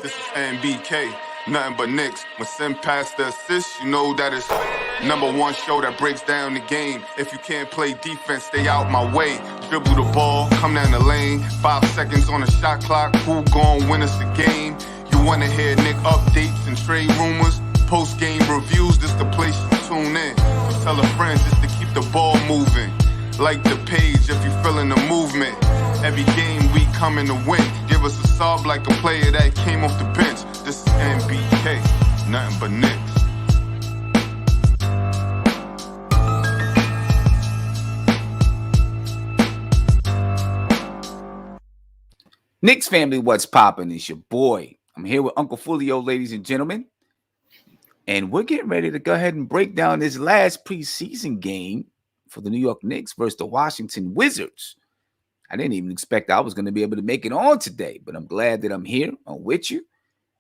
This is NBK, nothing but Knicks. When Sim passed the assist, you know that it's #1 show that breaks down the game. If you can't play defense, stay out my way. Dribble the ball, come down the lane. 5 seconds on the shot clock, who gon' win us the game? You wanna hear Nick updates and trade rumors? Post-game reviews, this the place you tune in. Tell a friend just to keep the ball moving. Like the page if you feeling the movement. Every game we coming to win. Give us a sub like a player that came off the bench. This is NBK, nothing but Knicks. Knicks family, what's poppin'? It's your boy. I'm here with Uncle Fulio, ladies and gentlemen. And we're getting ready to go ahead and break down this last preseason game for the New York Knicks versus the Washington Wizards. I didn't even expect I was going to be able to make it on today, but I'm glad that I'm here. I'm with you.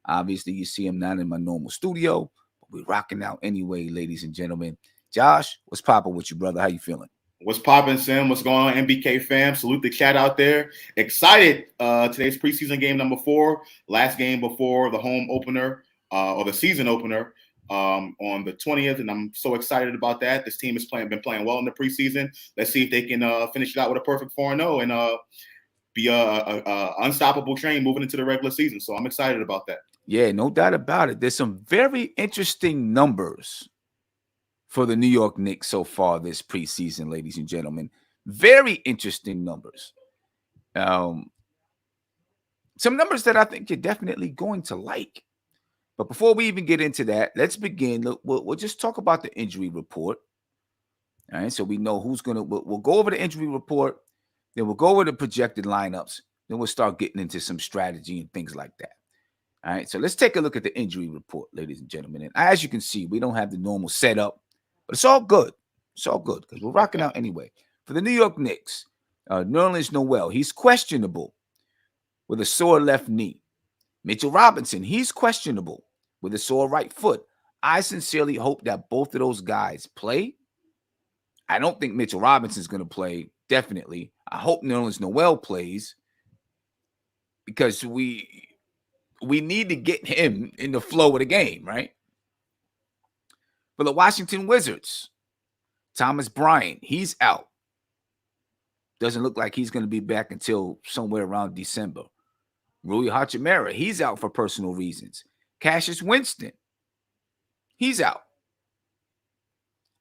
Obviously, you see I'm not in my normal studio, but we're rocking out anyway, ladies and gentlemen. Josh, what's poppin' with you, brother? How you feeling? What's poppin', Sim? What's going on, NBK fam? Salute the chat out there. Excited. Today's preseason game number 4, last game before the home opener or the season opener on the 20th, and I'm so excited about that. This team has been playing well in the preseason. Let's see if they can finish it out with a perfect 4-0 and be a unstoppable train moving into the regular season. So I'm excited about that. Yeah, no doubt about it. There's some very interesting numbers for the New York Knicks so far this preseason, ladies and gentlemen. Very interesting numbers. Some numbers that I think you're definitely going to like. But before we even get into that, let's begin. We'll just talk about the injury report. All right, so we know who's going to – we'll go over the injury report. Then we'll go over the projected lineups. Then we'll start getting into some strategy and things like that. All right, so let's take a look at the injury report, ladies and gentlemen. And as you can see, we don't have the normal setup, but it's all good. It's all good because we're rocking out anyway. For the New York Knicks, Nerlens Noel, he's questionable with a sore left knee. Mitchell Robinson, he's questionable with a sore right foot. I sincerely hope that both of those guys play. I don't think Mitchell Robinson's going to play, definitely. I hope Nerlens Noel plays because we need to get him in the flow of the game, right? For the Washington Wizards, Thomas Bryant, he's out. Doesn't look like he's going to be back until somewhere around December. Rui Hachimura, he's out for personal reasons. Cassius Winston, he's out.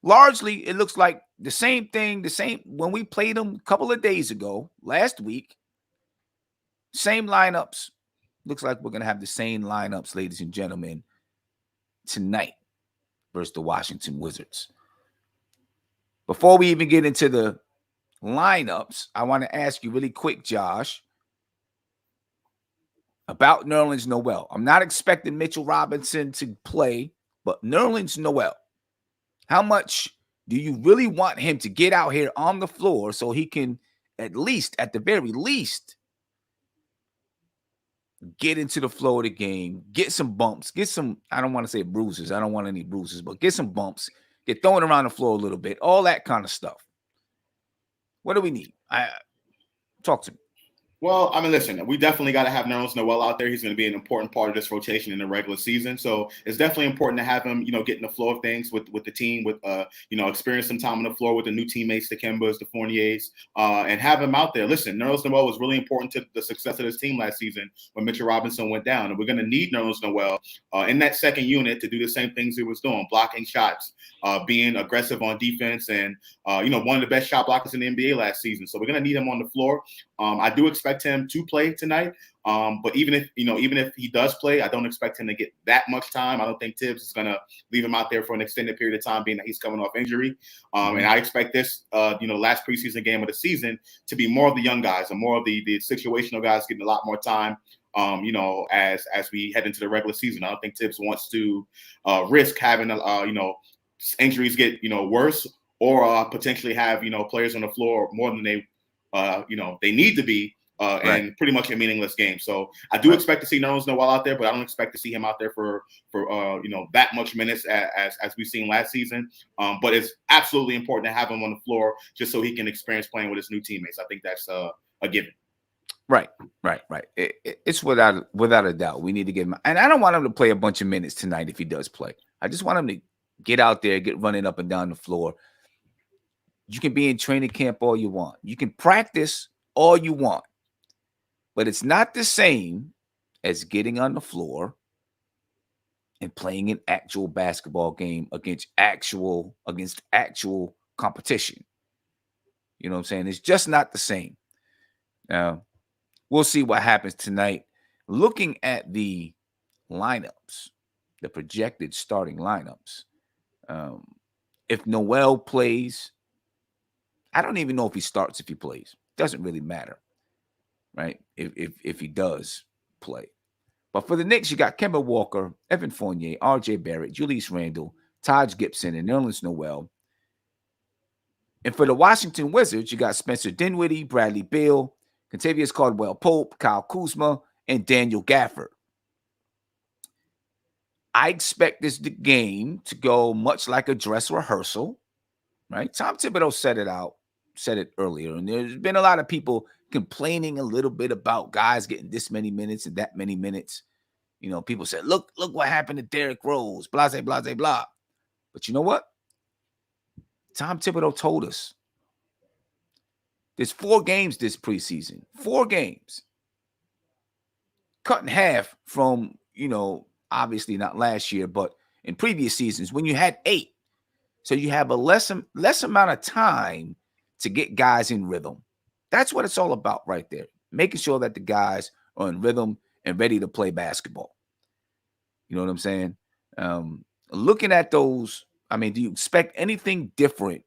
Largely, it looks like the same thing, when we played them a couple of days ago, last week, same lineups. Looks like we're going to have the same lineups, ladies and gentlemen, tonight versus the Washington Wizards. Before we even get into the lineups, I want to ask you really quick, Josh, about Nerlens Noel. I'm not expecting Mitchell Robinson to play, but Nerlens Noel, how much do you really want him to get out here on the floor so he can at the very least, get into the flow of the game, get some bumps, get some, I don't want to say bruises. I don't want any bruises, but get some bumps, get thrown around the floor a little bit, all that kind of stuff. What do we need? Talk to me. Well, I mean, listen, we definitely got to have Nerlens Noel out there. He's going to be an important part of this rotation in the regular season. So it's definitely important to have him, get in the flow of things with the team, with, experience some time on the floor with the new teammates, the Kembas, the Fourniers, and have him out there. Listen, Nerlens Noel was really important to the success of this team last season when Mitchell Robinson went down. And we're going to need Nerlens Noel in that second unit to do the same things he was doing, blocking shots, being aggressive on defense, and, one of the best shot blockers in the NBA last season. So we're going to need him on the floor. I do expect him to play tonight. But even if he does play, I don't expect him to get that much time. I don't think Tibbs is going to leave him out there for an extended period of time, being that he's coming off injury. And I expect this, last preseason game of the season to be more of the young guys and more of the situational guys getting a lot more time. As we head into the regular season, I don't think Tibbs wants to risk having injuries get worse or potentially have players on the floor more than they need to be. And pretty much a meaningless game. So I do expect to see Nerlens Noel out there, but I don't expect to see him out there for that much minutes as we've seen last season. But it's absolutely important to have him on the floor just so he can experience playing with his new teammates. I think that's a given. Right. It's without a doubt. We need to get him, and I don't want him to play a bunch of minutes tonight if he does play. I just want him to get out there, get running up and down the floor. You can be in training camp all you want. You can practice all you want, but it's not the same as getting on the floor and playing an actual basketball game against actual competition. You know what I'm saying? It's just not the same. Now, we'll see what happens tonight. Looking at the lineups, the projected starting lineups, if Noel plays, I don't even know if he starts if he plays. Doesn't really matter, right? If he does play. But for the Knicks, you got Kemba Walker, Evan Fournier, R.J. Barrett, Julius Randle, Taj Gibson, and Nerlens Noel. And for the Washington Wizards, you got Spencer Dinwiddie, Bradley Beal, Kentavious Caldwell-Pope, Kyle Kuzma, and Daniel Gafford. I expect this game to go much like a dress rehearsal, right? Tom Thibodeau said it earlier, and there's been a lot of people complaining a little bit about guys getting this many minutes and that many minutes. You know, people said, look what happened to Derrick Rose, blah, blah, blah, blah. But you know what? Tom Thibodeau told us there's 4 games this preseason, 4 games. Cut in half from, obviously not last year, but in previous seasons when you had 8. So you have a less amount of time to get guys in rhythm. That's what it's all about right there. Making sure that the guys are in rhythm and ready to play basketball. You know what I'm saying? Looking at those, do you expect anything different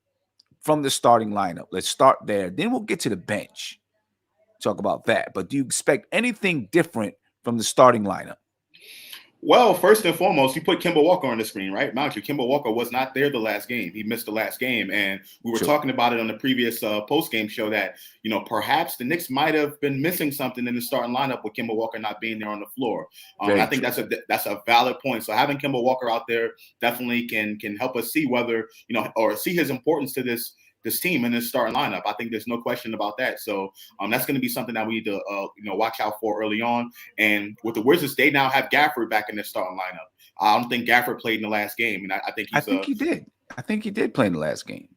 from the starting lineup? Let's start there. Then we'll get to the bench. Talk about that. But do you expect anything different from the starting lineup? Well, first and foremost, you put Kemba Walker on the screen, right? Mind you, Kemba Walker was not there the last game. He missed the last game. And we were talking about it on the previous post-game show that, perhaps the Knicks might have been missing something in the starting lineup with Kemba Walker not being there on the floor. I think that's a valid point. So having Kemba Walker out there definitely can help us see whether, or see his importance to this team in this starting lineup. I think there's no question about that. So that's going to be something that we need to watch out for early on. And with the Wizards, they now have Gafford back in the starting lineup. I don't think Gafford played in the last game, and I think he did. I think he did play in the last game.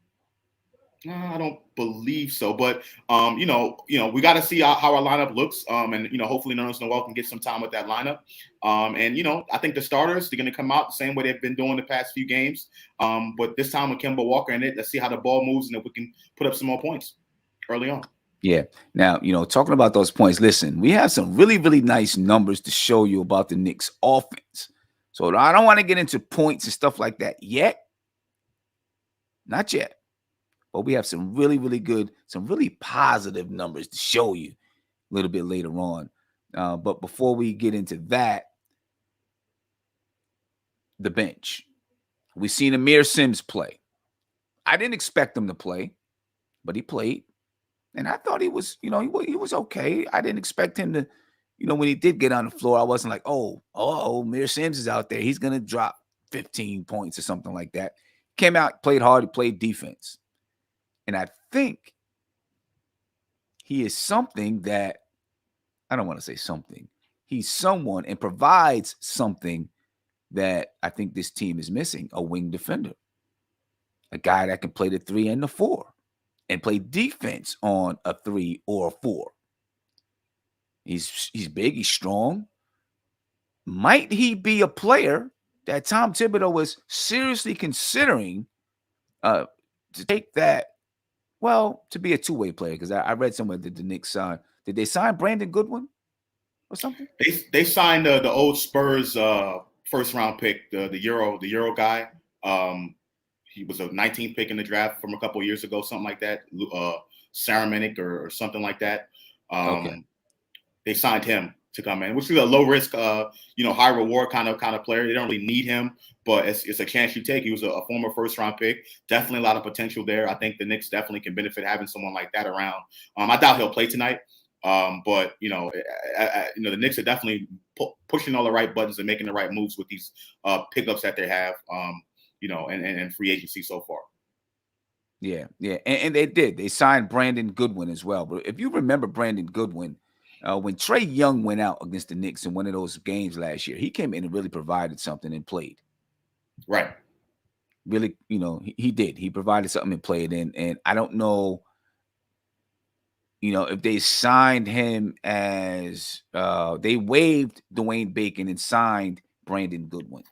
I don't believe so, but we got to see how our lineup looks, and hopefully Nerlens Noel can get some time with that lineup. I think the starters, they're going to come out the same way they've been doing the past few games, but this time with Kemba Walker in it, let's see how the ball moves and if we can put up some more points early on. Yeah. Now, talking about those points, listen, we have some really, really nice numbers to show you about the Knicks offense. So I don't want to get into points and stuff like that yet. Not yet. But we have some really, really good, some really positive numbers to show you a little bit later on. But before we get into that, the bench. We've seen Amir Sims play. I didn't expect him to play, but he played. And I thought he was, he was okay. I didn't expect him to, when he did get on the floor, I wasn't like, Amir Sims is out there. He's going to drop 15 points or something like that. Came out, played hard, he played defense. And I think he is something that, I don't want to say something. He's someone and provides something that I think this team is missing, a wing defender. A guy that can play the 3 and the 4 and play defense on a 3 or a 4. He's big, he's strong. Might he be a player that Tom Thibodeau was seriously considering to take that? Well, to be a 2-way player, because I read somewhere that the Knicks signed. Did they sign Brandon Goodwin or something? They signed the old Spurs first round pick, the Euro guy. He was a 19th pick in the draft from a couple of years ago, something like that. Saramanic or something like that. Okay. They signed him to come in, which is a low risk, high reward kind of player. They don't really need him, but it's a chance you take. He was a former first round pick. Definitely a lot of potential there. I think the Knicks definitely can benefit having someone like that around. I doubt he'll play tonight, but the Knicks are definitely pushing all the right buttons and making the right moves with these pickups that they have, and free agency so far. Yeah. And they did. They signed Brandon Goodwin as well. But if you remember Brandon Goodwin, When Trey Young went out against the Knicks in one of those games last year, he came in and really provided something and played. Right. Really, he did. He provided something and played. And I don't know, if they signed him as they waived Dwayne Bacon and signed Brandon Goodwin.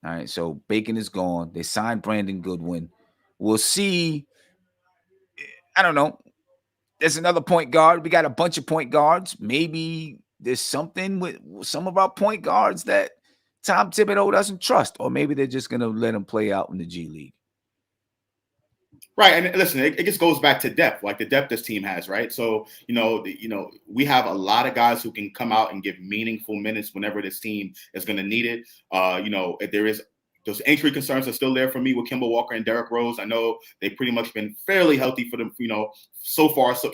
All right, so Bacon is gone. They signed Brandon Goodwin. We'll see. I don't know. There's another point guard. We got a bunch of point guards. Maybe there's something with some of our point guards that Tom Thibodeau doesn't trust, or maybe they're just going to let him play out in the G League. Right, and listen, it just goes back to depth, like the depth this team has, right? So, we have a lot of guys who can come out and give meaningful minutes whenever this team is going to need it. If there is those injury concerns are still there for me with Kemba Walker and Derrick Rose. I know they've pretty much been fairly healthy for them, so far so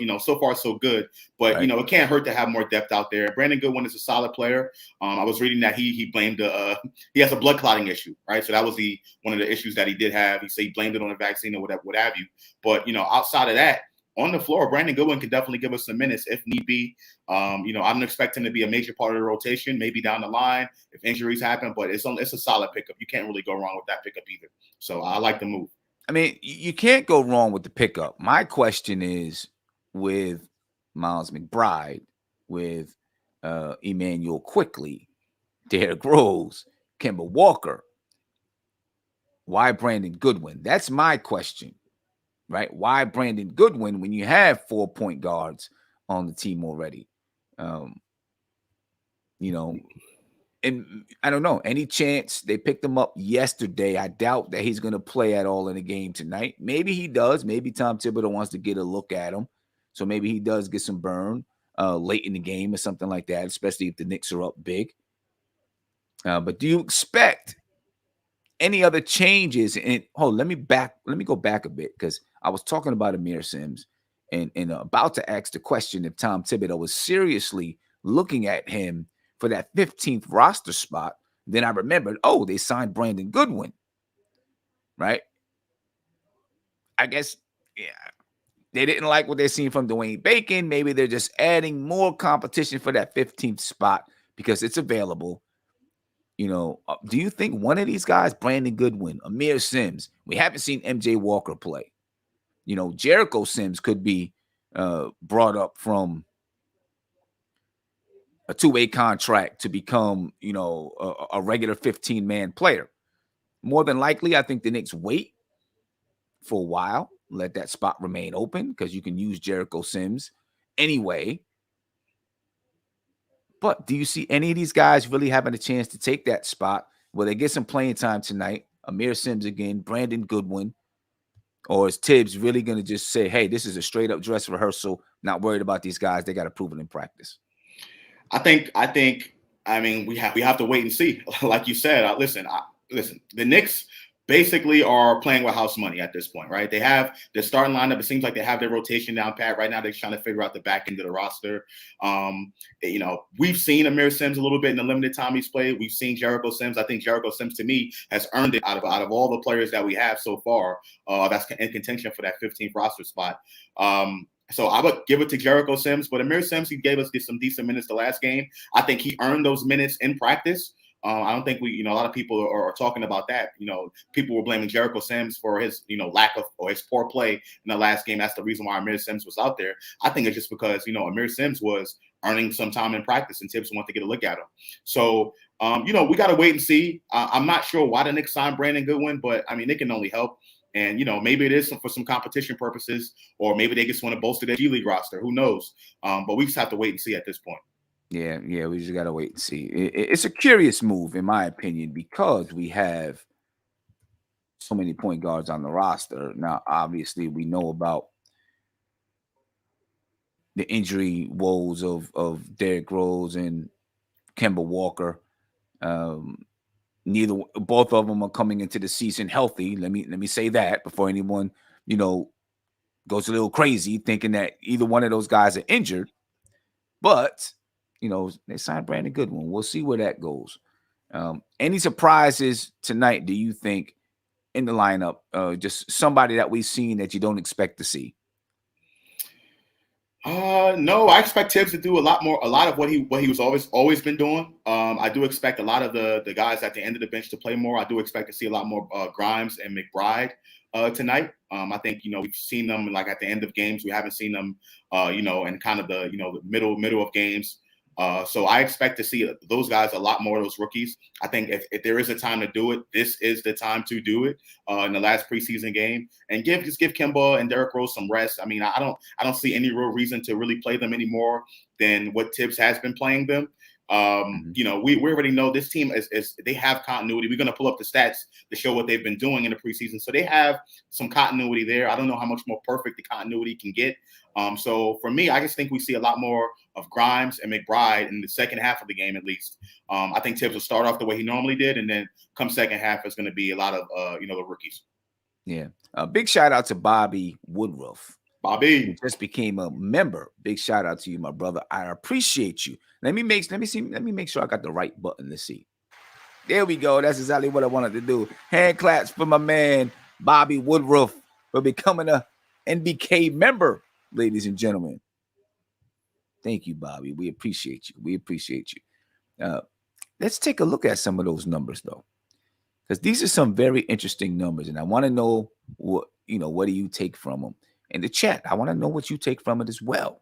good. But right. It can't hurt to have more depth out there. Brandon Goodwin is a solid player. I was reading that he blamed he has a blood clotting issue, right? So that was one of the issues that he did have. He said he blamed it on the vaccine or whatever, what have you. But outside of that, on the floor, Brandon Goodwin can definitely give us some minutes if need be. I don't expect him to be a major part of the rotation, maybe down the line if injuries happen, but it's a solid pickup. You can't really go wrong with that pickup either. So I like the move. I mean, you can't go wrong with the pickup. My question is with Miles McBride, with Emmanuel Quickly, Derrick Rose, Kemba Walker, why Brandon Goodwin? That's my question. Right? Why Brandon Goodwin when you have 4 point guards on the team already? And I don't know. Any chance they picked him up yesterday? I doubt that he's going to play at all in the game tonight. Maybe he does. Maybe Tom Thibodeau wants to get a look at him. So maybe he does get some burn late in the game or something like that, especially if the Knicks are up big. But do you expect any other changes? And let me go back a bit, because I was talking about Amir Sims and about to ask the question if Tom Thibodeau was seriously looking at him for that 15th roster spot. Then I remembered, they signed Brandon Goodwin, right? I guess, they didn't like what they're seeing from Dwayne Bacon. Maybe they're just adding more competition for that 15th spot because it's available. Do you think one of these guys, Brandon Goodwin, Amir Sims, we haven't seen MJ Walker play. Jericho Sims could be brought up from a 2-way contract to become, a regular 15-man player. More than likely, I think the Knicks wait for a while, let that spot remain open, because you can use Jericho Sims anyway. But do you see any of these guys really having a chance to take that spot? Will they get some playing time tonight? Amir Sims again, Brandon Goodwin. Or is Tibbs really going to just say, hey, this is a straight up dress rehearsal, not worried about these guys, they got to prove it in practice? I mean, we have to wait and see. Like you said, listen, the Knicks basically are playing with house money at this point, right? They have their starting lineup. It seems like they have their rotation down pat. Right now, they're trying to figure out the back end of the roster. We've seen Amir Sims a little bit in the limited time he's played. We've seen Jericho Sims. I think Jericho Sims, to me, has earned it out of all the players that we have so far. That's in contention for that 15th roster spot. So I would give it to Jericho Sims, but Amir Sims, he gave us some decent minutes the last game. I think he earned those minutes in practice. I don't think a lot of people are talking about that. People were blaming Jericho Sims for his, lack of, or his poor play in the last game. That's the reason why Amir Sims was out there. I think it's just because, Amir Sims was earning some time in practice and Tibbs wanted to get a look at him. So, we got to wait and see. I'm not sure why the Knicks signed Brandon Goodwin, but I mean, it can only help. And, maybe it is for some competition purposes, or maybe they just want to bolster their G League roster. Who knows? But we just have to wait and see at this point. Yeah, we just got to wait and see. It's a curious move, in my opinion, because we have so many point guards on the roster. Now, obviously, we know about the injury woes of Derrick Rose and Kemba Walker. Both of them are coming into the season healthy. Let me say that before anyone, goes a little crazy thinking that either one of those guys are injured. But, they signed Brandon Goodwin. We'll see where that goes. Any surprises tonight, do you think, in the lineup? Just somebody that we've seen that you don't expect to see? No, I expect Tibbs to do a lot of what he was always been doing. I do expect a lot of the guys at the end of the bench to play more. I do expect to see a lot more Grimes and McBride tonight. I think we've seen them like at the end of games. We haven't seen them in kind of the the middle of games. So I expect to see those guys a lot more, those rookies. I think if there is a time to do it, this is the time to do it in the last preseason game, and give Kemba and Derrick Rose some rest. I mean, I don't see any real reason to really play them any more than what Tibbs has been playing them. We already know this team is they have continuity. We're going to pull up the stats to show what they've been doing in the preseason. So they have some continuity there. I don't know how much more perfect the continuity can get. So for me, I just think we see a lot more of Grimes and McBride in the second half of the game, at least. I think Tibbs will start off the way he normally did, and then come second half is going to be a lot of the rookies. Yeah. Big shout out to Bobby Woodruff. Bobby, who just became a member. Big shout out to you, my brother. I appreciate you. Let me make sure I got the right button. Let's see. There we go. That's exactly what I wanted to do. Hand claps for my man Bobby Woodruff for becoming a NBK member, ladies and gentlemen. Thank you, Bobby. We appreciate you. We appreciate you. Let's take a look at some of those numbers, though, because these are some very interesting numbers, and I want to know what do you take from them. In the chat, I want to know what you take from it as well.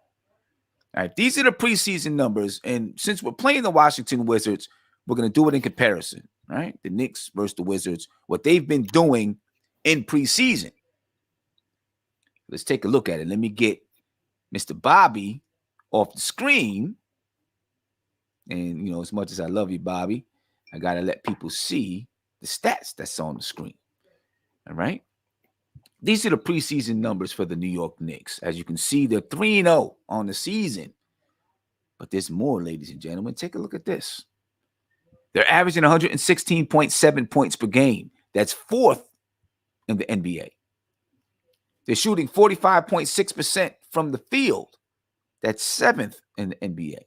All right, these are the preseason numbers, and since we're playing the Washington Wizards, we're going to do it in comparison. All right, the Knicks versus the Wizards, what they've been doing in preseason. Let's take a look at it. Let me get Mr. Bobby off the screen. And, as much as I love you, Bobby, I got to let people see the stats that's on the screen. All right. These are the preseason numbers for the New York Knicks. As you can see, they're 3-0 on the season. But there's more, ladies and gentlemen. Take a look at this. They're averaging 116.7 points per game. That's fourth in the NBA. They're shooting 45.6% from the field. That's seventh in the NBA.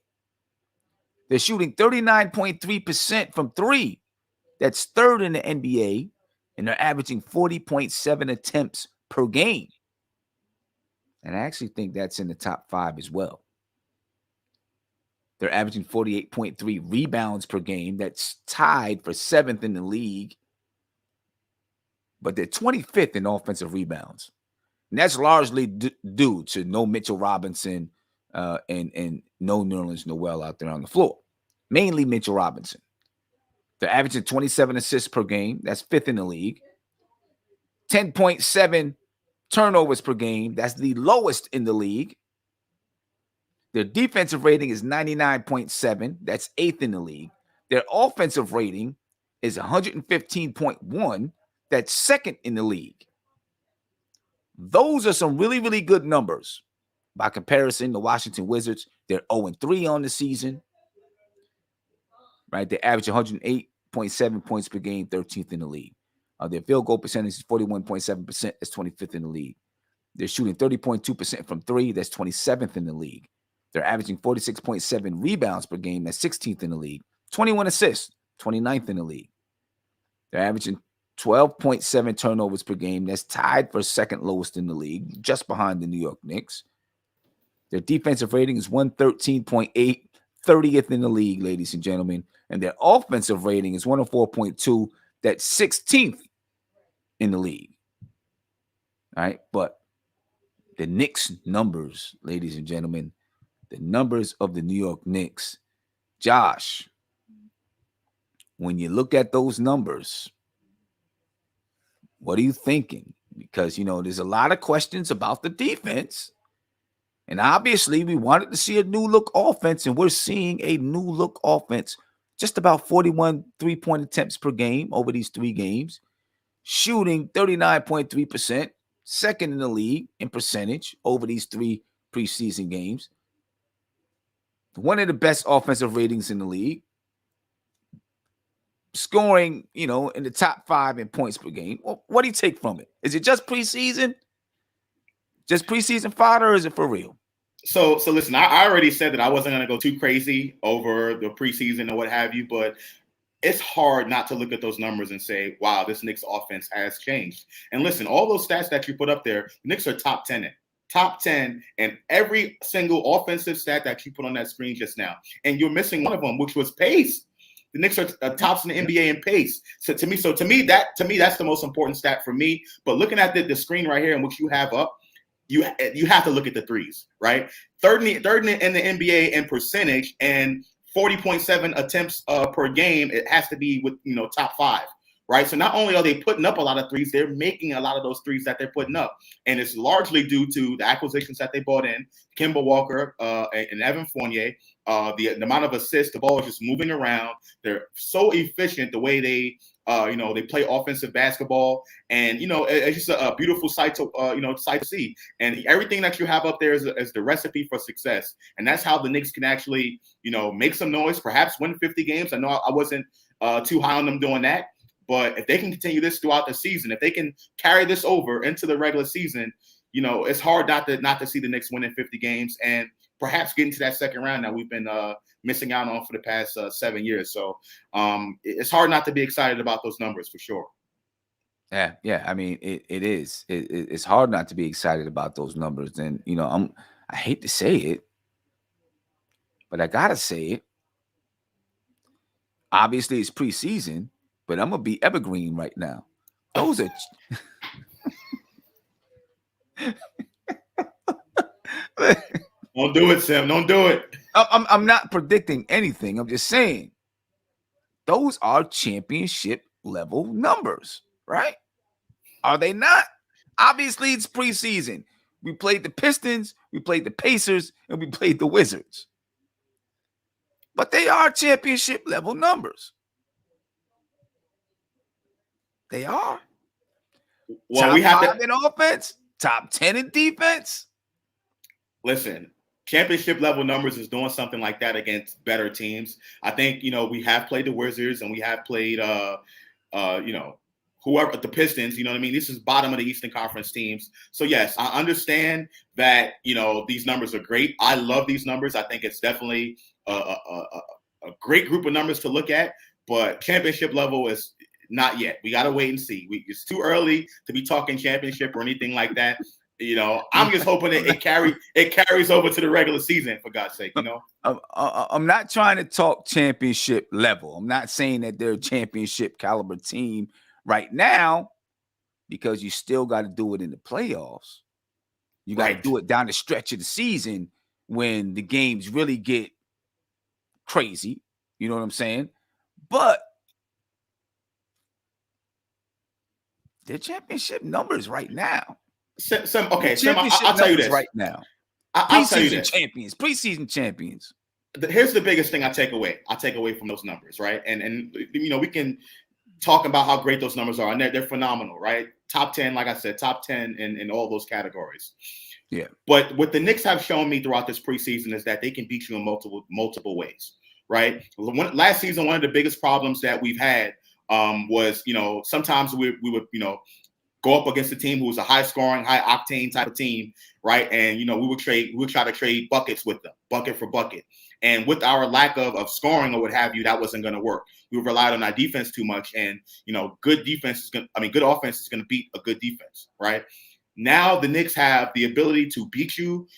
They're shooting 39.3% from three. That's third in the NBA. And they're averaging 40.7 attempts per game. And I actually think that's in the top 5 as well. They're averaging 48.3 rebounds per game. That's tied for 7th in the league. But they're 25th in offensive rebounds. And that's largely due to no Mitchell Robinson and no Nerlens Noel out there on the floor. Mainly Mitchell Robinson. They're averaging 27 assists per game. That's 5th in the league. 10.7 turnovers per game. That's the lowest in the league. Their defensive rating is 99.7. That's 8th in the league. Their offensive rating is 115.1. That's 2nd in the league. Those are some really, really good numbers. By comparison, the Washington Wizards, they're 0-3 on the season. Right? They average 108.7 points per game, 13th in the league. Their field goal percentage is 41.7%. That's 25th in the league. They're shooting 30.2% from three. That's 27th in the league. They're averaging 46.7 rebounds per game. That's 16th in the league. 21 assists, 29th in the league. They're averaging 12.7 turnovers per game. That's tied for 2nd lowest in the league, just behind the New York Knicks. Their defensive rating is 113.8, 30th in the league, ladies and gentlemen. And their offensive rating is 104.2. That's 16th in the league. All right. But the Knicks numbers, ladies and gentlemen, the numbers of the New York Knicks, Josh, when you look at those numbers, what are you thinking? Because, there's a lot of questions about the defense. And obviously, we wanted to see a new look offense, and we're seeing a new look offense. Just about 41 3-point attempts per game over these 3 games. Shooting 39.3%, 2nd in the league in percentage over these 3 preseason games. One of the best offensive ratings in the league. Scoring, in the top 5 in points per game. Well, what do you take from it? Is it just preseason? Just preseason fodder, or is it for real? So listen, I already said that I wasn't going to go too crazy over the preseason or what have you, but it's hard not to look at those numbers and say, wow, this Knicks offense has changed. And listen, all those stats that you put up there, the Knicks are top 10 in. top 10 in every single offensive stat that you put on that screen just now. And you're missing one of them, which was pace. The Knicks are tops in the NBA in pace. So to me, that's the most important stat for me. But looking at the screen right here, and which you have up, you have to look at the threes, right? Third in the NBA in percentage and 40.7 attempts per game. It has to be with top 5. Right. So not only are they putting up a lot of threes, they're making a lot of those threes that they're putting up. And it's largely due to the acquisitions that they bought in, Kemba Walker and Evan Fournier. The amount of assists, the ball is just moving around. They're so efficient the way they play offensive basketball. And, it's just a beautiful sight to see. And everything that you have up there is the recipe for success. And that's how the Knicks can actually, make some noise, perhaps win 50 games. I know I wasn't too high on them doing that. But if they can continue this throughout the season, if they can carry this over into the regular season, it's hard not to see the Knicks winning 50 games and perhaps getting to that second round that we've been missing out on for the past 7 years. So it's hard not to be excited about those numbers for sure. Yeah. I mean, it is. It's hard not to be excited about those numbers. And I hate to say it, but I gotta say it. Obviously, it's preseason. But I'm gonna be evergreen right now. Those are Don't do it, Sam. Don't do it. I'm not predicting anything. I'm just saying those are championship level numbers, right? Are they not? Obviously, it's preseason. We played the Pistons, we played the Pacers, and we played the Wizards. But they are championship level numbers. They are. Well, top we have 5 in offense, top 10 in defense. Listen, championship level numbers is doing something like that against better teams. I think we have played the Wizards and we have played whoever, the Pistons. You know what I mean? This is bottom of the Eastern Conference teams. So yes, I understand that these numbers are great. I love these numbers. I think it's definitely a great group of numbers to look at. But championship level is not yet. We got to wait and see. It's too early to be talking championship or anything like that. I'm just hoping that it carries over to the regular season, for God's sake. I'm not trying to talk championship level. I'm not saying that they're a championship caliber team right now, because you still got to do it in the playoffs. You got to do it down the stretch of the season when the games really get crazy. You know what I'm saying? But they're championship numbers right now. I'll tell you this right now. I'll tell you this. Preseason champions. Here's the biggest thing I take away from those numbers, right? And we can talk about how great those numbers are, and they're phenomenal, right? Top 10, like I said, top 10 in all those categories. Yeah. But what the Knicks have shown me throughout this preseason is that they can beat you in multiple ways, right? Last season, one of the biggest problems that we've had was, sometimes we would, go up against a team who was a high scoring, high octane type of team, right? And we would try to trade buckets with them, bucket for bucket. And with our lack of scoring or what have you, that wasn't going to work. We relied on our defense too much, and good offense is going to beat a good defense, right? Now the Knicks have the ability to beat you,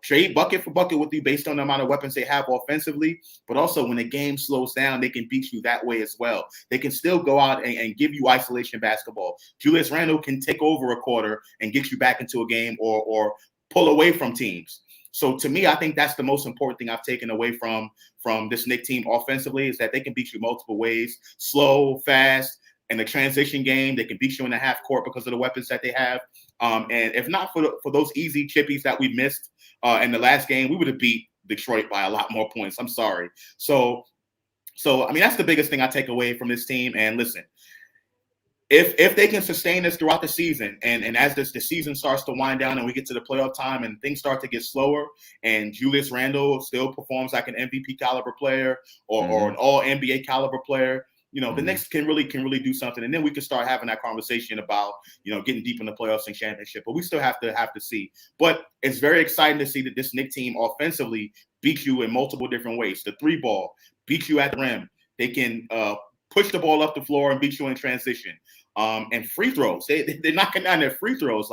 trade bucket for bucket with you based on the amount of weapons they have offensively. But also when the game slows down, they can beat you that way as well. They can still go out and give you isolation basketball. Julius Randle can take over a quarter and get you back into a game or pull away from teams. So to me, I think that's the most important thing I've taken away from this Knicks team offensively, is that they can beat you multiple ways, slow, fast. In the transition game, they can beat you in the half court because of the weapons that they have. And if not for those easy chippies that we missed in the last game, we would have beat Detroit by a lot more points. I'm sorry. So I mean, that's the biggest thing I take away from this team. And listen, if they can sustain this throughout the season, and as the season starts to wind down and we get to the playoff time and things start to get slower, and Julius Randle still performs like an MVP caliber player or an all NBA caliber player, the Knicks can really do something, and then we can start having that conversation about getting deep in the playoffs and championship. But we still have to see. But it's very exciting to see that this Knicks team offensively beat you in multiple different ways. The 3 ball beat you at the rim. They can push the ball up the floor and beat you in transition. And free throws. They're knocking down their free throws.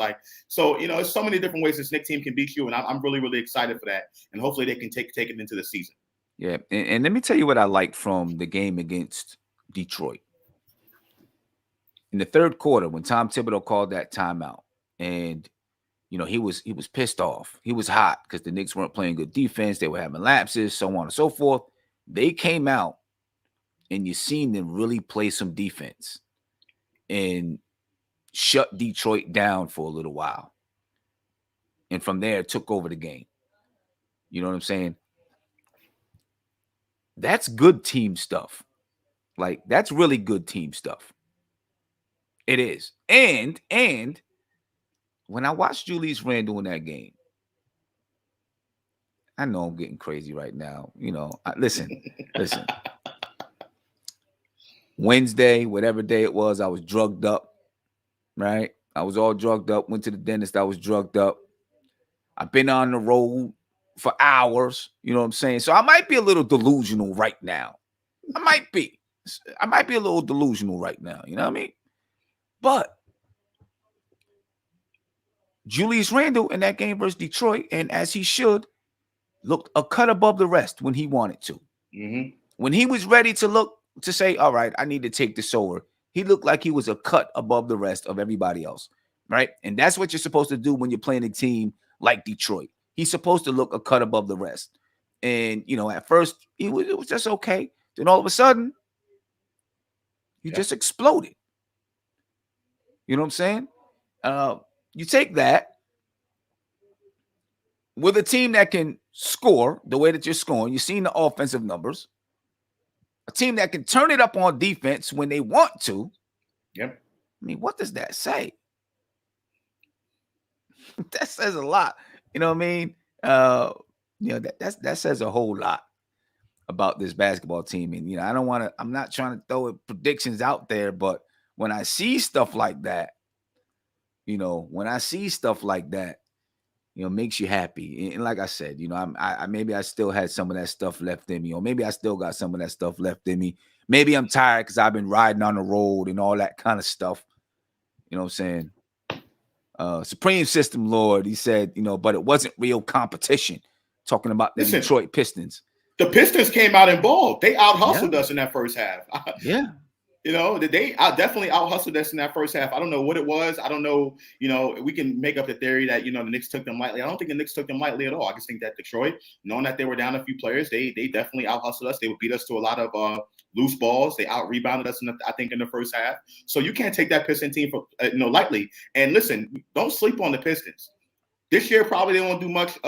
So, there's so many different ways this Knicks team can beat you. And I'm really, really excited for that. And hopefully they can take it into the season. Yeah. And let me tell you what I like from the game against Detroit. In the third quarter, when Tom Thibodeau called that timeout, and he was pissed off. He was hot because the Knicks weren't playing good defense. They were having lapses, so on and so forth. They came out, and you seen them really play some defense and shut Detroit down for a little while. And from there, took over the game. You know what I'm saying? That's good team stuff. Like, that's really good team stuff. It is. And when I watched Julius Randle in that game, I know I'm getting crazy right now. Listen. Wednesday, whatever day it was, I was drugged up, right? I was all drugged up, went to the dentist, I was drugged up. I've been on the road for hours, you know what I'm saying? So I might be a little delusional right now. I might be a little delusional right now, you know what I mean? But Julius Randle in that game versus Detroit, and as he should, looked a cut above the rest when he wanted to. Mm-hmm. When he was ready to say, all right, I need to take this over, he looked like he was a cut above the rest of everybody else, right? And that's what you're supposed to do when you're playing a team like Detroit. He's supposed to look a cut above the rest. And, at first, it was just okay. Then all of a sudden, you just exploded. You know what I'm saying? You take that with a team that can score the way that you're scoring. You've seen the offensive numbers. A team that can turn it up on defense when they want to. Yep. I mean, what does that say? That says a lot. You know what I mean? That says a whole lot about this basketball team. And, I'm not trying to throw predictions out there, but when I see stuff like that, makes you happy. And like I said, maybe I still had some of that stuff left in me, or maybe I still got some of that stuff left in me. Maybe I'm tired because I've been riding on the road and all that kind of stuff. You know what I'm saying? Supreme System Lord, he said, but it wasn't real competition. Talking about the Detroit Pistons. The Pistons came out and balled. They out-hustled us in that first half. Yeah. They definitely out-hustled us in that first half. I don't know what it was. I don't know. We can make up the theory that, the Knicks took them lightly. I don't think the Knicks took them lightly at all. I just think that Detroit, knowing that they were down a few players, they definitely out-hustled us. They would beat us to a lot of loose balls. They out-rebounded us, I think, in the first half. So you can't take that Piston team for lightly. And listen, don't sleep on the Pistons. This year, probably they won't do much,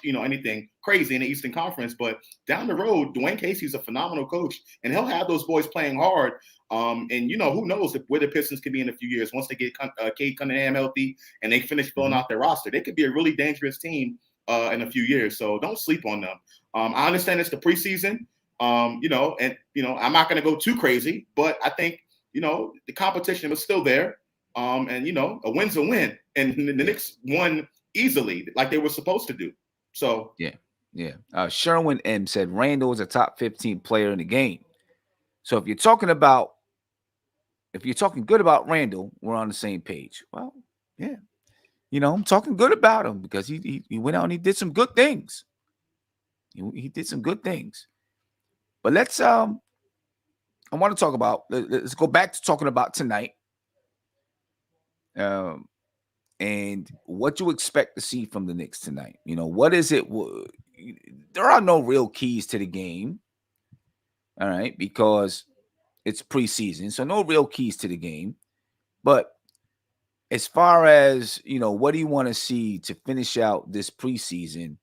anything crazy in the Eastern Conference. But down the road, Dwayne Casey's a phenomenal coach, and he'll have those boys playing hard. And who knows where the Pistons could be in a few years once they get Cade Cunningham healthy and they finish filling out their roster. They could be a really dangerous team in a few years. So don't sleep on them. I understand it's the preseason, I'm not going to go too crazy, but I think the competition was still there. And a win's a win, and the Knicks won easily, like they were supposed to do. So yeah. Sherwin M said Randle is a top 15 player in the game. So if you're talking good about Randle, we're on the same page. Well, yeah, I'm talking good about him because he went out and he did some good things. He did some good things. But let's I want to talk about. Let's go back to talking about tonight. And what you expect to see from the Knicks tonight. What is it? There are no real keys to the game. All right, because it's preseason, so no real keys to the game. But as far as, what do you want to see to finish out this preseason?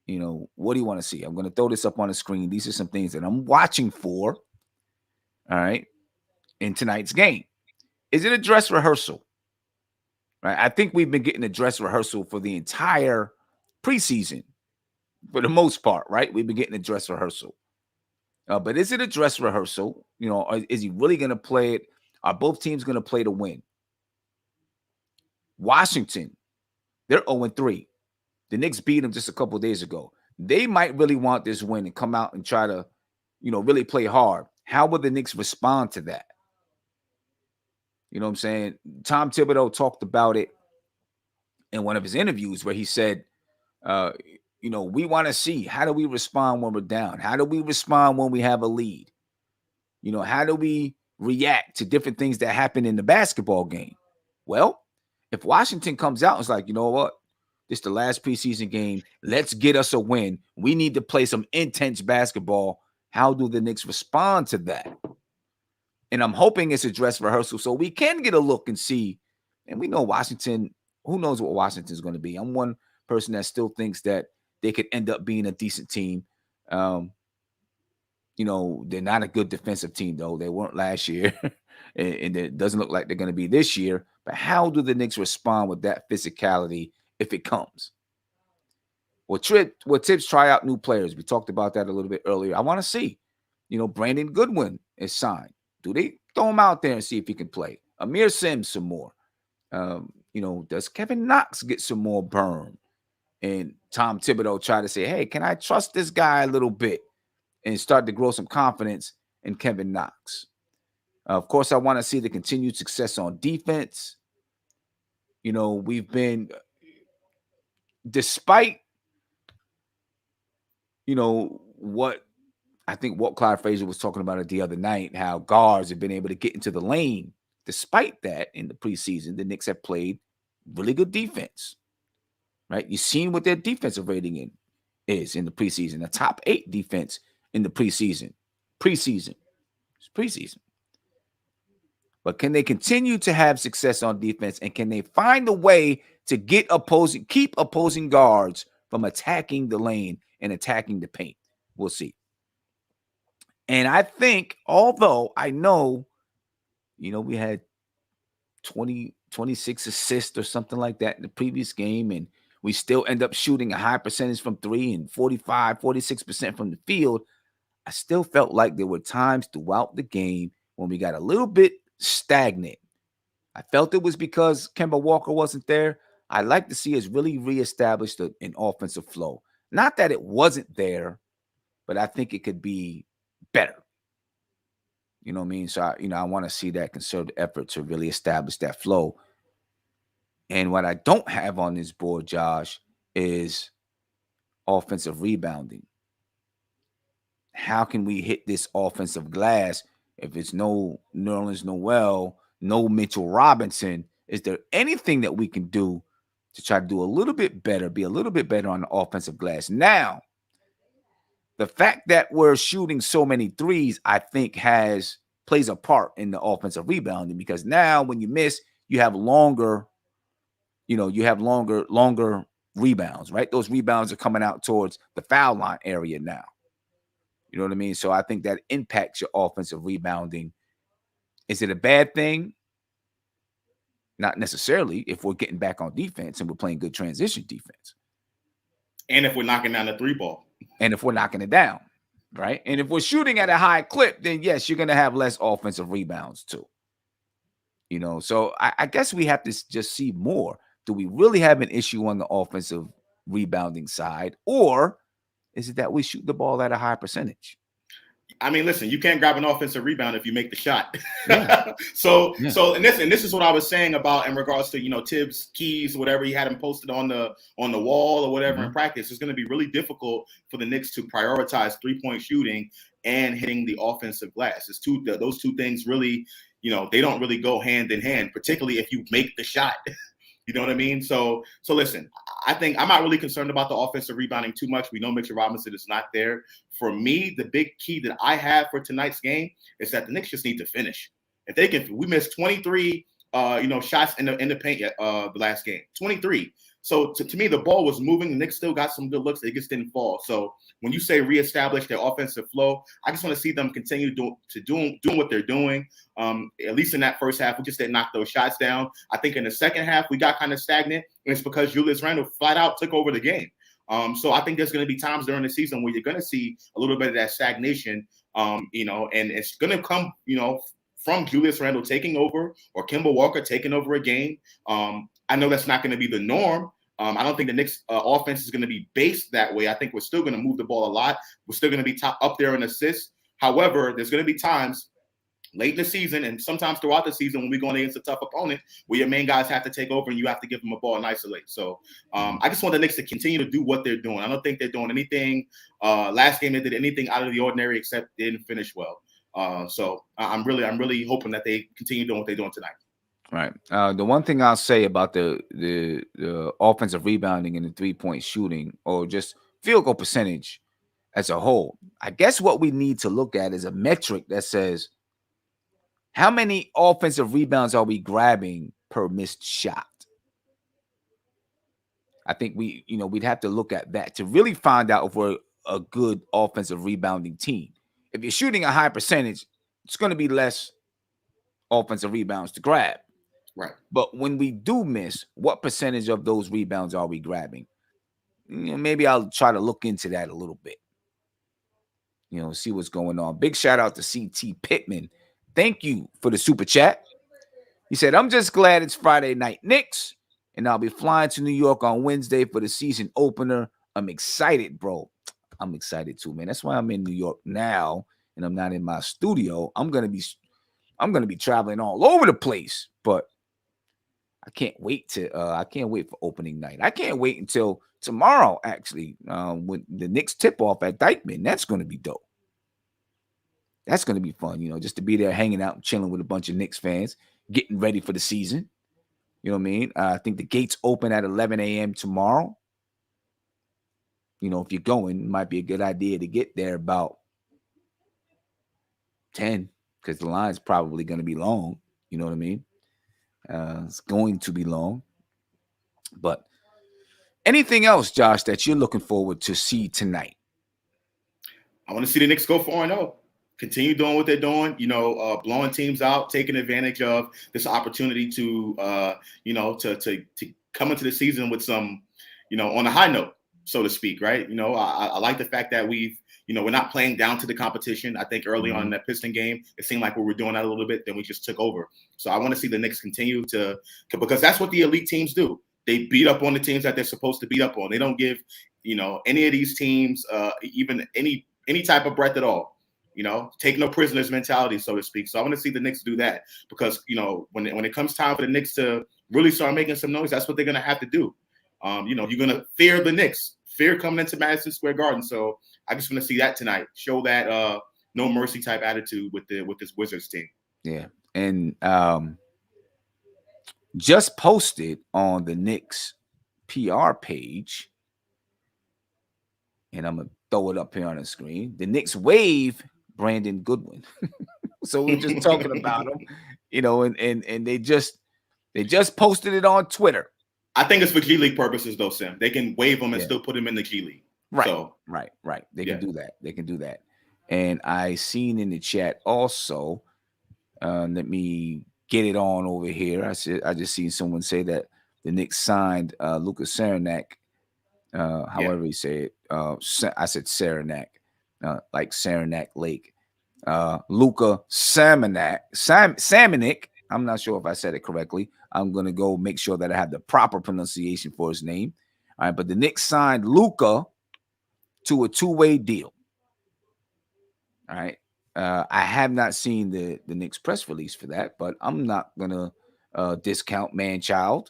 What do you want to see? I'm going to throw this up on the screen. These are some things that I'm watching for. All right, in tonight's game. Is it a dress rehearsal? Right. I think we've been getting a dress rehearsal for the entire preseason, for the most part, right? We've been getting a dress rehearsal. But is it a dress rehearsal? Or is he really going to play it? Are both teams going to play to win? Washington, they're 0-3. The Knicks beat them just a couple of days ago. They might really want this win and come out and try to, really play hard. How will the Knicks respond to that? You know what I'm saying? Tom Thibodeau talked about it in one of his interviews where he said, we want to see, how do we respond when we're down? How do we respond when we have a lead? How do we react to different things that happen in the basketball game? Well, if Washington comes out and is like, you know what? This is the last preseason game. Let's get us a win. We need to play some intense basketball. How do the Knicks respond to that? And I'm hoping it's a dress rehearsal so we can get a look and see. And we know Washington, who knows what Washington's going to be. I'm one person that still thinks that they could end up being a decent team. They're not a good defensive team, though. They weren't last year. and it doesn't look like they're going to be this year. But how do the Knicks respond with that physicality if it comes? Well, Tibbs try out new players. We talked about that a little bit earlier. I want to see, Brandon Goodwin is signed. Do they throw him out there and see if he can play? Amir Sims some more. Does Kevin Knox get some more burn? And Tom Thibodeau try to say, hey, can I trust this guy a little bit and start to grow some confidence in Kevin Knox? Of course, I want to see the continued success on defense. We've been, despite, what I think Walt Clyde Frazier was talking about it the other night, how guards have been able to get into the lane. Despite that, in the preseason, the Knicks have played really good defense, right? You've seen what their defensive rating is in the preseason, a top 8 defense in the preseason. It's preseason. But can they continue to have success on defense, and can they find a way to keep opposing guards from attacking the lane and attacking the paint? We'll see. And I think, although I know, we had 26 assists or something like that in the previous game, and we still end up shooting a high percentage from 3 and 46% from the field, I still felt like there were times throughout the game when we got a little bit stagnant. I felt it was because Kemba Walker wasn't there. I'd like to see us really reestablish an offensive flow. Not that it wasn't there, but I think it could be better. You know what I mean? So, I want to see that concerted effort to really establish that flow. And what I don't have on this board, Josh, is offensive rebounding. How can we hit this offensive glass if it's no Nerlens Noel, no Mitchell Robinson? Is there anything that we can do to try to do a little bit better, be a little bit better on the offensive glass? Now, the fact that we're shooting so many threes, I think plays a part in the offensive rebounding, because now when you miss, you have longer rebounds, right? Those rebounds are coming out towards the foul line area now. You know what I mean? So I think that impacts your offensive rebounding. Is it a bad thing? Not necessarily, if we're getting back on defense and we're playing good transition defense. And if we're knocking down the 3 ball. And if we're knocking it down, right? And if we're shooting at a high clip, then yes, you're going to have less offensive rebounds too. So I guess we have to just see more. Do we really have an issue on the offensive rebounding side, or is it that we shoot the ball at a high percentage? I mean, listen, you can't grab an offensive rebound if you make the shot. Yeah. So this is what I was saying about in regards to, Tibbs' keys, whatever he had him posted on the wall or whatever in practice. It's going to be really difficult for the Knicks to prioritize 3-point shooting and hitting the offensive glass. Those two things really, they don't really go hand in hand, particularly if you make the shot. You know what I mean? So listen, I think I'm not really concerned about the offensive rebounding too much. We know Mitchell Robinson is not there. For me, the big key that I have for tonight's game is that the Knicks just need to finish. We missed 23, shots in the paint the last game, 23. So to me, the ball was moving. The Knicks still got some good looks. They just didn't fall. So when you say reestablish their offensive flow, I just want to see them continue doing what they're doing. At least in that first half, we just didn't knock those shots down. I think in the second half, we got kind of stagnant. And it's because Julius Randle flat out took over the game. So I think there's going to be times during the season where you're going to see a little bit of that stagnation, and it's going to come, from Julius Randle taking over or Kemba Walker taking over a game. I know that's not going to be the norm. I don't think the Knicks offense is going to be based that way. I think we're still going to move the ball a lot. We're still going to be up there in assists. However, there's going to be times late in the season and sometimes throughout the season when we're going against a tough opponent where your main guys have to take over and you have to give them a ball and isolate. So I just want the Knicks to continue to do what they're doing. I don't think they're doing anything. Last game they did anything out of the ordinary except they didn't finish well. So I'm really hoping that they continue doing what they're doing tonight. Right. The one thing I'll say about the offensive rebounding and the 3-point shooting or just field goal percentage as a whole, I guess what we need to look at is a metric that says, how many offensive rebounds are we grabbing per missed shot? I think we'd have to look at that to really find out if we're a good offensive rebounding team. If you're shooting a high percentage, it's going to be less offensive rebounds to grab. Right. But when we do miss, what percentage of those rebounds are we grabbing? Maybe I'll try to look into that a little bit. See what's going on. Big shout out to CT Pittman. Thank you for the super chat. He said, I'm just glad it's Friday night Knicks, and I'll be flying to New York on Wednesday for the season opener. I'm excited, bro. I'm excited too, man. That's why I'm in New York now, and I'm not in my studio. I'm gonna be traveling all over the place, but I can't wait for opening night. I can't wait until tomorrow, actually, when the Knicks tip off at Dykeman. That's gonna be dope. That's going to be fun, just to be there hanging out and chilling with a bunch of Knicks fans, getting ready for the season. You know what I mean? I think the gates open at 11 a.m. tomorrow. If you're going, it might be a good idea to get there about 10 because the line's probably going to be long. You know what I mean? It's going to be long. But anything else, Josh, that you're looking forward to see tonight? I want to see the Knicks go 4-0. Continue doing what they're doing, blowing teams out, taking advantage of this opportunity to come into the season with some, on a high note, so to speak, right? I like the fact that we're not playing down to the competition. I think early on in that Piston game, it seemed like we were doing that a little bit, then we just took over. So I want to see the Knicks continue because that's what the elite teams do. They beat up on the teams that they're supposed to beat up on. They don't give, any of these teams even any type of breath at all. Take no prisoners mentality, so to speak. So I want to see the Knicks do that because, when it comes time for the Knicks to really start making some noise, that's what they're going to have to do. You're going to fear the Knicks, fear coming into Madison Square Garden. So I just want to see that tonight, show that no mercy type attitude with this Wizards team. Yeah. And just posted on the Knicks PR page, and I'm going to throw it up here on the screen. The Knicks waive Brandon Goodwin. So we were just talking about him, and they just posted it on Twitter. I think it's for G League purposes, though, Sim. They can waive him and still put him in the G League. Right. So, right. They can do that. They can do that. And I seen in the chat also, let me get it on over here. I just seen someone say that the Knicks signed Lucas Saranac. However he said, I said Saranac, like Saranac Lake. Luka Samanic. I'm not sure if I said it correctly. I'm going to go make sure that I have the proper pronunciation for his name. All right, but the Knicks signed Luka to a 2-way deal. All right. I have not seen the Knicks press release for that, but I'm not going to discount Manchild.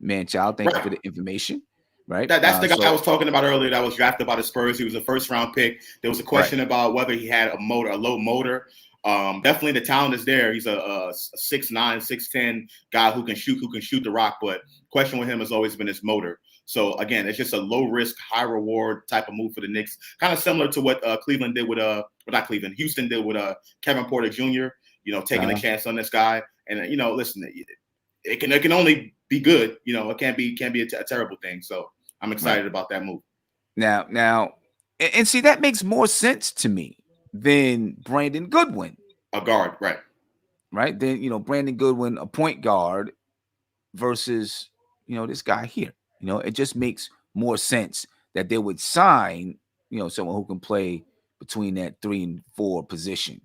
Thank you for the information. Right. That's the guy I was talking about earlier that was drafted by the Spurs. He was a first-round pick. There was a question about whether he had a low motor. Definitely the talent is there. He's a 6'9", 6'10" guy who can shoot the rock. But question with him has always been his motor. So again, it's just a low risk, high reward type of move for the Knicks. Kind of similar to what Houston did with Kevin Porter Jr. Taking a chance on this guy. And listen, it can only be good. It can't be a terrible thing. So I'm excited about that move. Now, and see, that makes more sense to me than Brandon Goodwin. A guard, right. Right. Then, Brandon Goodwin, a point guard versus, this guy here. It just makes more sense that they would sign, someone who can play between that 3 and 4 position.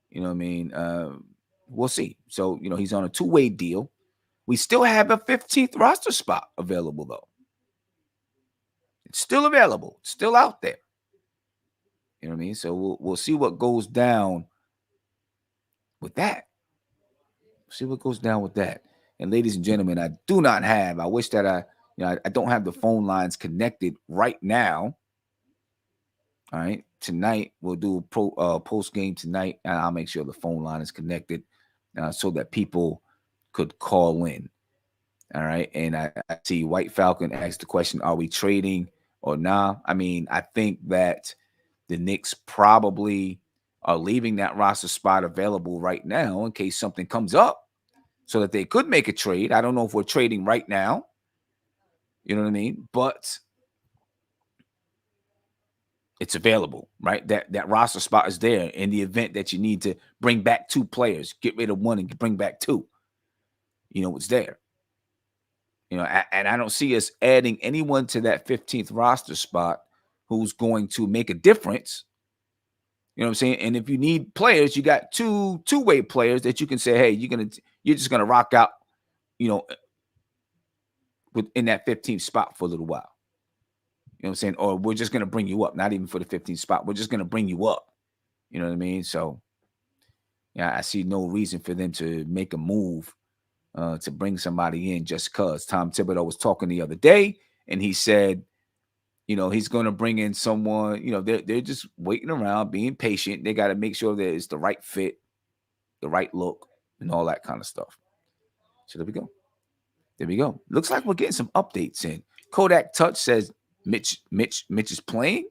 You know what I mean? We'll see. So, he's on a 2-way deal. We still have a 15th roster spot available, though. It's still available. It's still out there. You know what I mean? So we'll see what goes down with that. See what goes down with that. And ladies and gentlemen, I do not have. I wish that I don't have the phone lines connected right now. All right, tonight we'll do a post game tonight, and I'll make sure the phone line is connected so that people could call in. All right, and I see White Falcon asked the question: are we trading or not? I mean, I think that the Knicks probably are leaving that roster spot available right now in case something comes up, so that they could make a trade. I don't know if we're trading right now. You know what I mean? But it's available, right? That roster spot is there in the event that you need to bring back 2 players, get rid of 1 and bring back 2. You know, it's there. You know, and I don't see us adding anyone to that 15th roster spot who's going to make a difference. You know what I'm saying? And if you need players, you got two-way players that you can say, hey, you're just gonna rock out, you know, in that 15th spot for a little while. You know what I'm saying? Or we're just going to bring you up, not even for the 15th spot. We're just going to bring you up. You know what I mean? So, yeah, I see no reason for them to make a move to bring somebody in just because. Tom Thibodeau was talking the other day, and he said, you know, he's going to bring in someone, you know, they're just waiting around, being patient. They got to make sure that it's the right fit, the right look, and all that kind of stuff. So there we go. There we go. Looks like we're getting some updates in. Kodak Touch says Mitch is playing.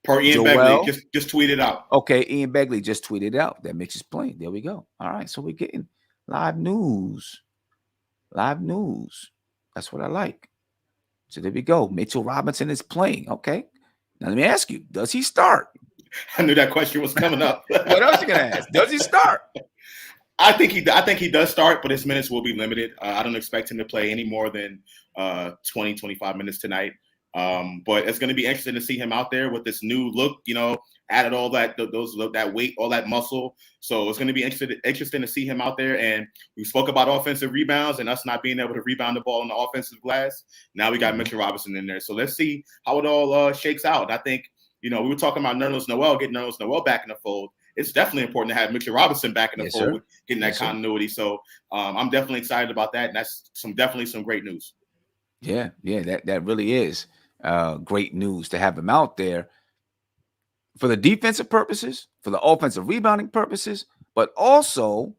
Per Ian Joel, Begley just tweeted out. Okay, Ian Begley just tweeted out that Mitch is playing. There we go. All right, so we're getting live news. Live news. That's what I like. So there we go. Mitchell Robinson is playing. Okay. Now let me ask you, does he start? I knew that question was coming up. What else you gonna ask? Does he start? I think he does start, but his minutes will be limited. I don't expect him to play any more than 20, 25 minutes tonight. But it's going to be interesting to see him out there with this new look, you know, added all that weight, all that muscle. So it's going to be interesting to see him out there. And we spoke about offensive rebounds and us not being able to rebound the ball on the offensive glass. Now we got Mitchell Robinson in there. So let's see how it all shakes out. I think, you know, we were talking about Nerlens Noel, getting Nerlens Noel back in the fold. It's definitely important to have Mitchell Robinson back in the fold, getting that continuity. So I'm definitely excited about that. And that's definitely some great news. Yeah, that really is great news to have him out there for the defensive purposes, for the offensive rebounding purposes, but also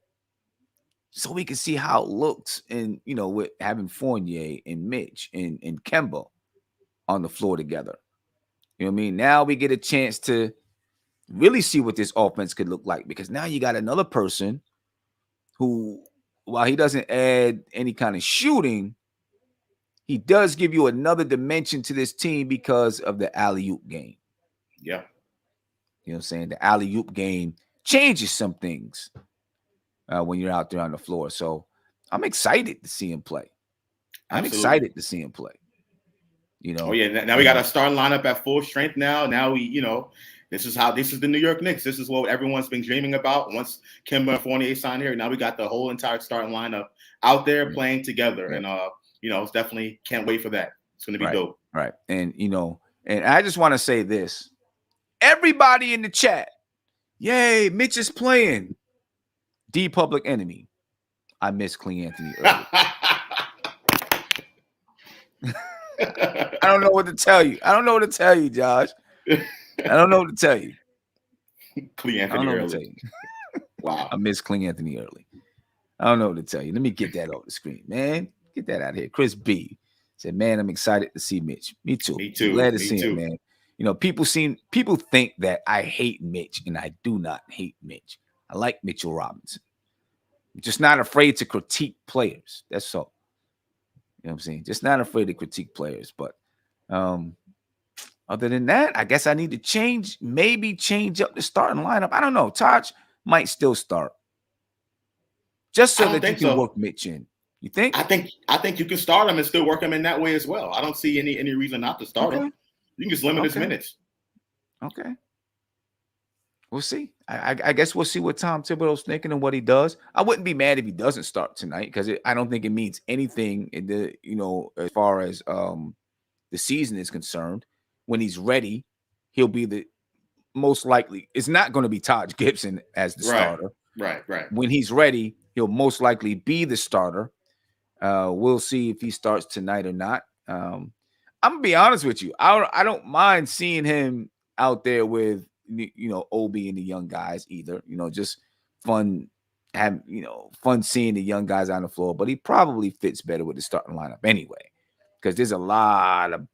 so we can see how it looks in, you know, with having Fournier and Mitch and Kemba on the floor together. You know what I mean? Now we get a chance to really see what this offense could look like, because now you got another person who, while he doesn't add any kind of shooting, he does give you another dimension to this team because of the alley-oop game. Yeah. You know what I'm saying? The alley-oop game changes some things when you're out there on the floor. So I'm excited to see him play. I'm excited to see him play. You know. Oh yeah. Now we got a starting lineup at full strength. Now we, you know, this is the New York Knicks. This is what everyone's been dreaming about. Once Kemba and Fournier signed here, now we got the whole entire starting lineup out there playing together. And you know, it's definitely can't wait for that. It's going to be dope. Right. And you know, and I just want to say this: everybody in the chat, yay, Mitch is playing. D Public Enemy. I miss Clean Anthony early. I don't know what to tell you. Josh. I don't know what to tell you. Clean Anthony early. Wow. I miss Clean Anthony early. I don't know what to tell you. Let me get that off the screen, man. Get that out of here. Chris B said, man, I'm excited to see Mitch. Me too. Me too. Glad to see him, man. You know, people think that I hate Mitch, and I do not hate Mitch. I like Mitchell Robinson. I'm just not afraid to critique players. That's all. You know what I'm saying? Just not afraid to critique players. But other than that, I guess I need to change up the starting lineup. I don't know. Taj might still start. Just so that you can work Mitch in. You think? I think you can start him and still work him in that way as well. I don't see any reason not to start him. You can just limit his minutes. Okay. We'll see. I guess we'll see what Tom Thibodeau's thinking and what he does. I wouldn't be mad if he doesn't start tonight, because I don't think it means anything in the, you know, as far as the season is concerned. When he's ready, he'll be the most likely it's not going to be Taj Gibson as the starter. Right. When he's ready, he'll most likely be the starter. We'll see if he starts tonight or not. I'm gonna be honest with you. I don't mind seeing him out there with Obi and the young guys either. Just fun fun seeing the young guys on the floor. But he probably fits better with the starting lineup anyway, because there's a lot of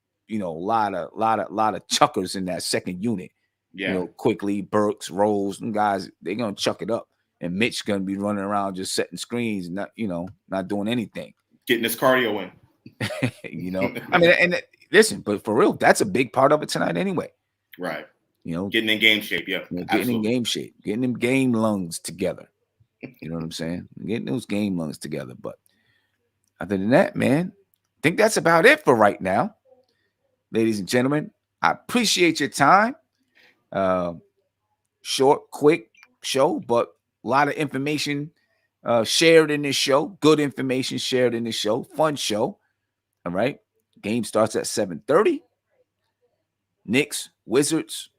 chuckers in that second unit. Yeah. Quickly Burks, Rose, and guys, they're gonna chuck it up. And Mitch gonna be running around just setting screens, not doing anything. Getting his cardio in. I mean, and listen, but for real, that's a big part of it tonight anyway. Right. Getting in game shape. Yeah. Getting in game shape, getting them game lungs together. You know what I'm saying? Getting those game lungs together. But other than that, man, I think that's about it for right now. Ladies and gentlemen, I appreciate your time. Short, quick show, but a lot of information shared in this show. Good information shared in this show. Fun show. All right. Game starts at 7:30. Knicks, Wizards.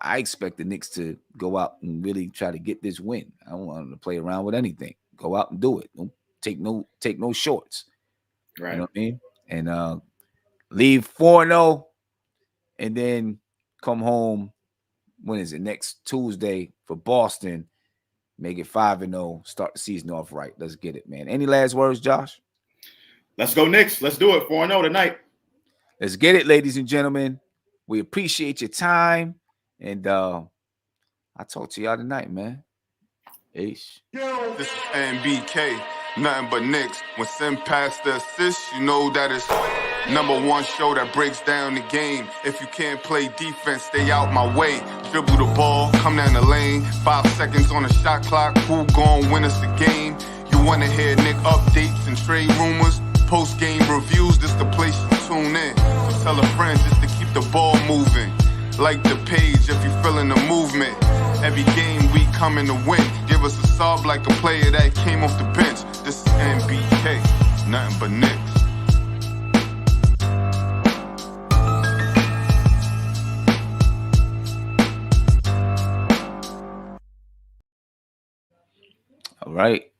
I expect the Knicks to go out and really try to get this win. I don't want them to play around with anything. Go out and do it. Don't take no shorts. Right. You know what I mean? And leave 4-0 and then come home. When is it? Next Tuesday for Boston. Make it 5-0. Start the season off right. Let's get it, man. Any last words, Josh? Let's go Knicks. Let's do it. 4-0 tonight. Let's get it, ladies and gentlemen. We appreciate your time. And I'll talk to y'all tonight, man. Peace. This is NBK. Nothing but Knicks. When Sim passed the assist, you know that it's #1 show that breaks down the game. If you can't play defense, stay out my way. Dribble the ball, come down the lane. 5 seconds on the shot clock. Who gon' win us the game? You wanna hear Nick updates and trade rumors? Post-game reviews, this the place to tune in. So tell a friend just to keep the ball moving. Like the page if you feeling the movement. Every game we coming to win. Give us a sub like a player that came off the bench. This is NBK, nothing but Knicks. All right.